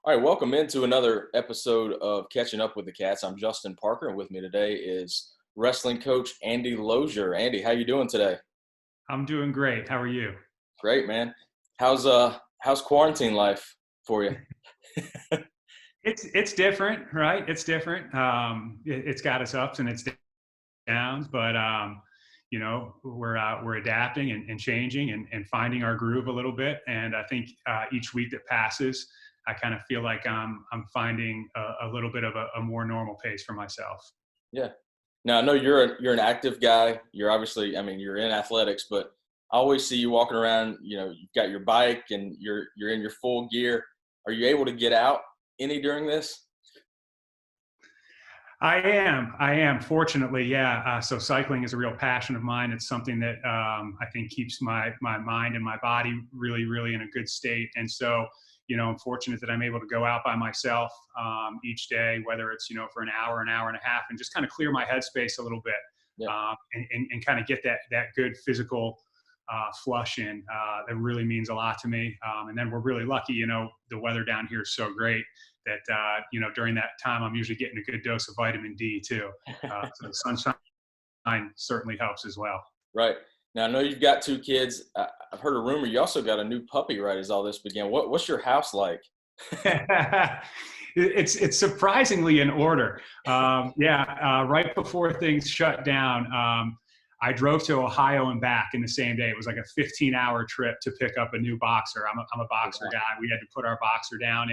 All right, welcome into another episode of Catching Up with the Cats. I'm Justin Parker, and with me today is wrestling coach Andy Lausier. Andy, how you doing today? I'm doing great. How are you? Great, man. How's quarantine life for you? It's different, right? It's different. It's got its ups and its downs, but we're adapting and changing and finding our groove a little bit. And I think each week that passes, I kind of feel like I'm finding a little bit of a more normal pace for myself. Yeah. Now I know you're an active guy. You're obviously, I mean, you're in athletics, but I always see you walking around. You've got your bike and you're in your full gear. Are you able to get out any during this? I am. Fortunately, yeah. So cycling is a real passion of mine. It's something that I think keeps my mind and my body really, really in a good state. And so, I'm fortunate that I'm able to go out by myself each day, whether it's for an hour and a half, and just kind of clear my headspace a little bit, Yeah. and kind of get that good physical flush in. That really means a lot to me. And then we're really lucky. The weather down here is so great that during that time I'm usually getting a good dose of vitamin D too. So the sunshine certainly helps as well. Right. Now I know you've got two kids. I've heard a rumor you also got a new puppy right as all this began. What's your house like? It's surprisingly in order. Yeah, right before things shut down, I drove to Ohio and back in the same day. It was like a 15-hour trip to pick up a new boxer. I'm a boxer guy. We had to put our boxer down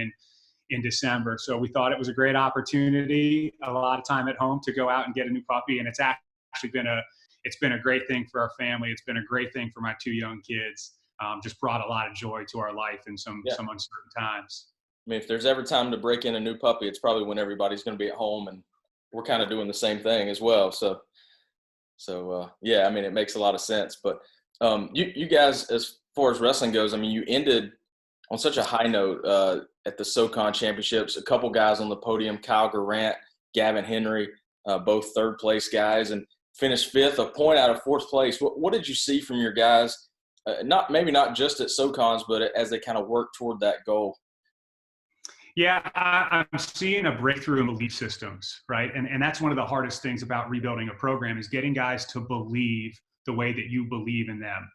in December. So we thought it was a great opportunity, a lot of time at home to go out and get a new puppy. And it's actually been a great thing for our family. It's been a great thing for my two young kids. Just brought a lot of joy to our life in Yeah. some uncertain times. I mean, if there's ever time to break in a new puppy, it's probably when everybody's going to be at home, and we're kind of doing the same thing as well. So yeah, I mean, it makes a lot of sense. But you guys, as far as wrestling goes, I mean, you ended on such a high note at the SoCon Championships. A couple guys on the podium: Kyle Garant, Gavin Henry, both third place guys, and finished fifth, a point out of fourth place. What did you see from your guys? Not just at SoCons, but as they kind of work toward that goal. Yeah, I'm seeing a breakthrough in belief systems, right? And that's one of the hardest things about rebuilding a program is getting guys to believe the way that you believe in them.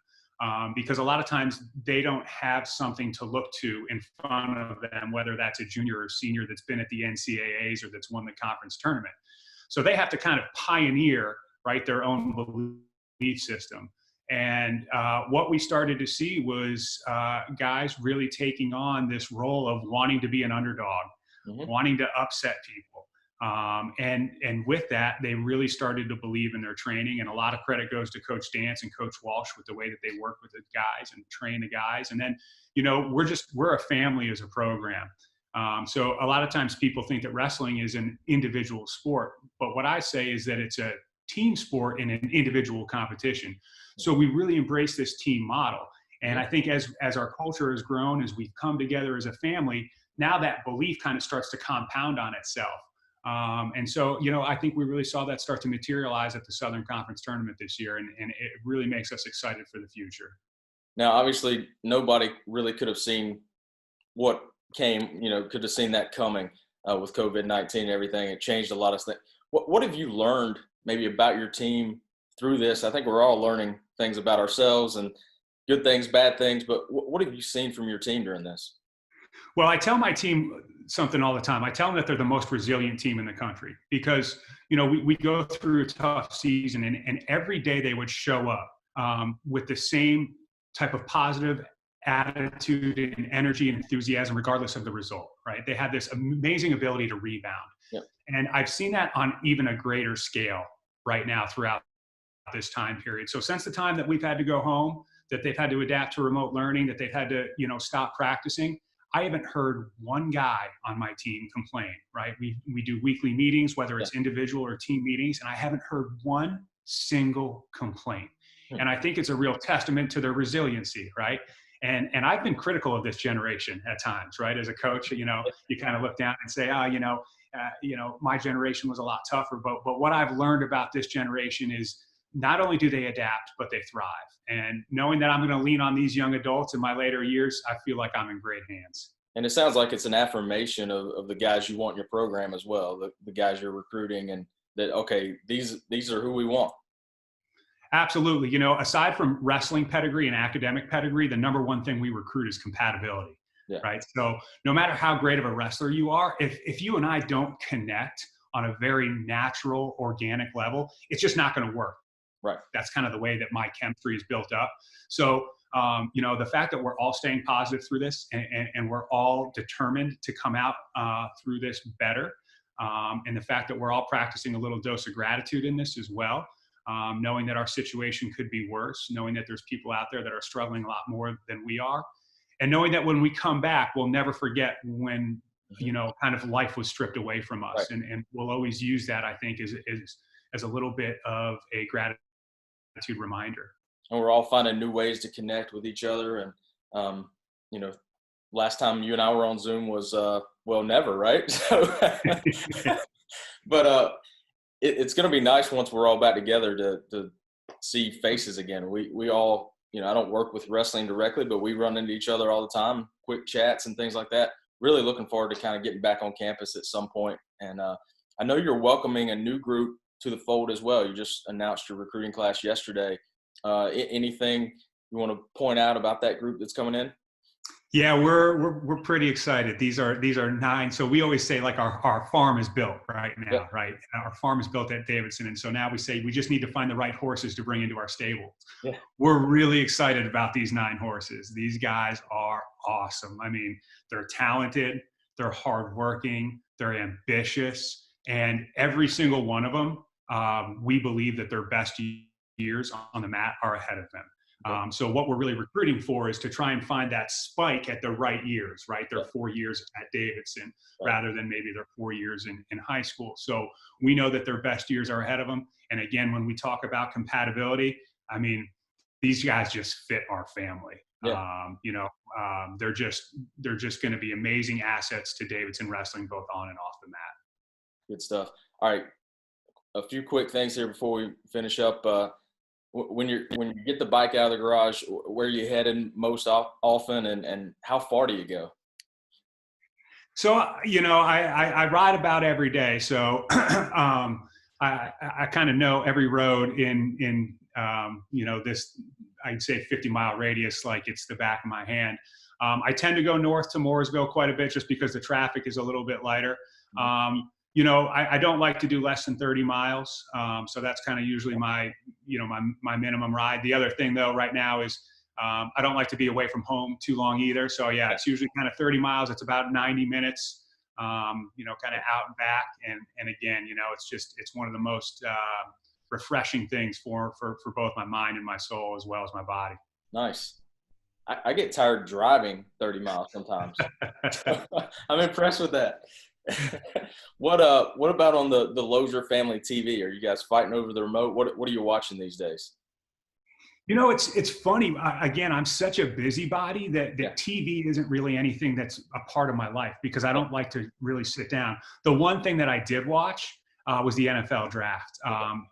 Because a lot of times they don't have something to look to in front of them, whether that's a junior or senior that's been at the NCAAs or that's won the conference tournament. So they have to kind of pioneer, right, their own belief system. And what we started to see was guys really taking on this role of wanting to be an underdog, Hmm. wanting to upset people. And with that, they really started to believe in their training. And a lot of credit goes to Coach Dance and Coach Walsh with the way that they work with the guys and train the guys. And then, we're a family as a program. So a lot of times people think that wrestling is an individual sport. But what I say is that it's a team sport in an individual competition. So we really embrace this team model. And Hmm. I think as our culture has grown, as we've come together as a family, now that belief kind of starts to compound on itself. And so, I think we really saw that start to materialize at the Southern Conference tournament this year, and it really makes us excited for the future. Now, obviously, nobody really could have seen what came. Could have seen that coming with COVID-19 and everything. It changed a lot of things. What have you learned maybe about your team through this? I think we're all learning things about ourselves and good things, bad things. But what have you seen from your team during this? Well, I tell my team something all the time. I tell them that they're the most resilient team in the country because, we go through a tough season and every day they would show up with the same type of positive attitude and energy and enthusiasm, regardless of the result, right? They had this amazing ability to rebound. Yep. And I've seen that on even a greater scale right now throughout this time period. So since the time that we've had to go home, that they've had to adapt to remote learning, that they've had to, stop practicing, I haven't heard one guy on my team complain, right? We do weekly meetings, whether Yeah. it's individual or team meetings, and I haven't heard one single complaint. Hmm. And I think it's a real testament to their resiliency, right? And I've been critical of this generation at times, right? As a coach, you kind of look down and say, oh, my generation was a lot tougher. But what I've learned about this generation is not only do they adapt, but they thrive. And knowing that I'm going to lean on these young adults in my later years, I feel like I'm in great hands. And it sounds like it's an affirmation of the guys you want in your program as well, the guys you're recruiting, and that, okay, these are who we want. Absolutely. You know, aside from wrestling pedigree and academic pedigree, the number one thing we recruit is compatibility, Yeah. right? So no matter how great of a wrestler you are, if you and I don't connect on a very natural, organic level, it's just not going to work. Right. That's kind of the way that my chemistry is built up. So, you know, the fact that we're all staying positive through this, and we're all determined to come out through this better, and the fact that we're all practicing a little dose of gratitude in this as well, knowing that our situation could be worse, knowing that there's people out there that are struggling a lot more than we are, and knowing that when we come back, we'll never forget when, you know, kind of life was stripped away from us. Right. And we'll always use that, I think, as a little bit of a gratitude reminder. And we're all finding new ways to connect with each other. And, you know, last time you and I were on Zoom was, well, never, right? So, but it's going to be nice once we're all back together to see faces again. We all, you know, I don't work with wrestling directly, but we run into each other all the time, quick chats and things like that. Really looking forward to kind of getting back on campus at some point. And I know you're welcoming a new group to the fold as well. You just announced your recruiting class yesterday. Anything you want to point out about that group that's coming in? Yeah, we're pretty excited. These are 9. So we always say, like, our farm is built right now, Yeah. right? Our farm is built at Davidson, and so now we say we just need to find the right horses to bring into our stable. Yeah. We're really excited about these 9 horses. These guys are awesome. I mean, they're talented, they're hardworking, they're ambitious, and every single one of them, we believe that their best years on the mat are ahead of them. So what we're really recruiting for is to try and find that spike at the right years, right? Their 4 years at Davidson, rather than maybe their 4 years in high school. So we know that their best years are ahead of them. And again, when we talk about compatibility, I mean, these guys just fit our family. Yeah. You know, they're just going to be amazing assets to Davidson wrestling, both on and off the mat. Good stuff. All right. A few quick things here before we finish up. When you get the bike out of the garage, where are you headed most often, and how far do you go? So, you know, I ride about every day. So I kind of know every road in you know, this, I'd say 50-mile radius, like it's the back of my hand. I tend to go north to Mooresville quite a bit just because the traffic is a little bit lighter. You know, I don't like to do less than 30 miles. So that's kind of usually my minimum ride. The other thing, though, right now is I don't like to be away from home too long either. So, yeah, it's usually kind of 30 miles. It's about 90 minutes, you know, kind of out and back. And again, you know, it's one of the most refreshing things for both my mind and my soul, as well as my body. Nice. I get tired driving 30 miles sometimes. I'm impressed with that. What about on the Lausier family TV? Are you guys fighting over the remote? What are you watching these days? You know, it's funny. Again, I'm such a busybody that TV isn't really anything that's a part of my life, because I don't like to really sit down. The one thing that I did watch was the NFL draft.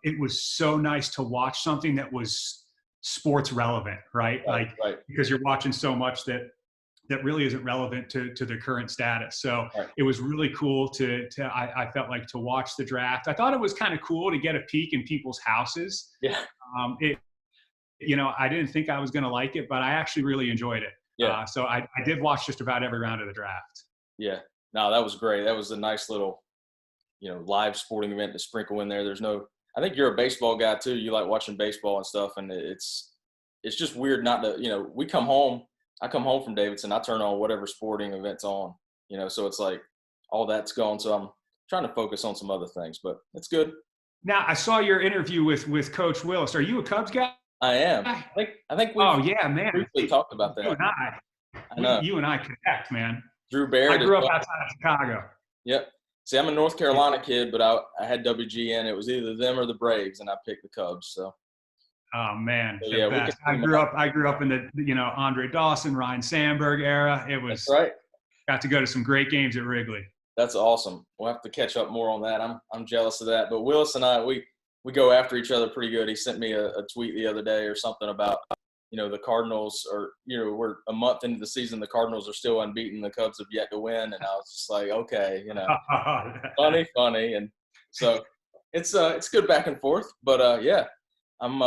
It was so nice to watch something that was sports relevant, right? Because you're watching so much that really isn't relevant to the current status. So it was really cool I felt like, to watch the draft. I thought it was kind of cool to get a peek in people's houses. Yeah. You know, I didn't think I was going to like it, but I actually really enjoyed it. Yeah. So I did watch just about every round of the draft. Yeah. No, that was great. That was a nice little, you know, live sporting event to sprinkle in there. I think you're a baseball guy too. You like watching baseball and stuff. And it's just weird not to, you know, I come home from Davidson, I turn on whatever sporting event's on, you know, so it's like all that's gone. So I'm trying to focus on some other things, but it's good. Now, I saw your interview with Coach Willis. Are you a Cubs guy? I am. I think we briefly talked about that. You and I connect, man. Drew Barrett. I grew up outside of Chicago. Yep. See, I'm a North Carolina kid, but I had WGN. It was either them or the Braves, and I picked the Cubs. So. Oh man, so, yeah, I grew up in the, you know, Andre Dawson, Ryan Sandberg era. It was That's right. Got to go to some great games at Wrigley. That's awesome. We'll have to catch up more on that. I'm jealous of that. But Willis and I, we go after each other pretty good. He sent me a tweet the other day or something about the Cardinals are, we're a month into the season, the Cardinals are still unbeaten, the Cubs have yet to win, and I was just like, okay, funny, and so it's good back and forth, but yeah, I'm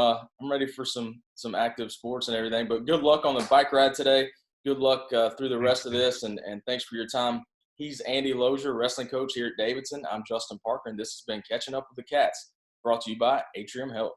ready for some active sports and everything. But good luck on the bike ride today. Good luck through the rest of this, and thanks for your time. He's Andy Lausier, wrestling coach here at Davidson. I'm Justin Parker, and this has been Catching Up with the Cats, brought to you by Atrium Health.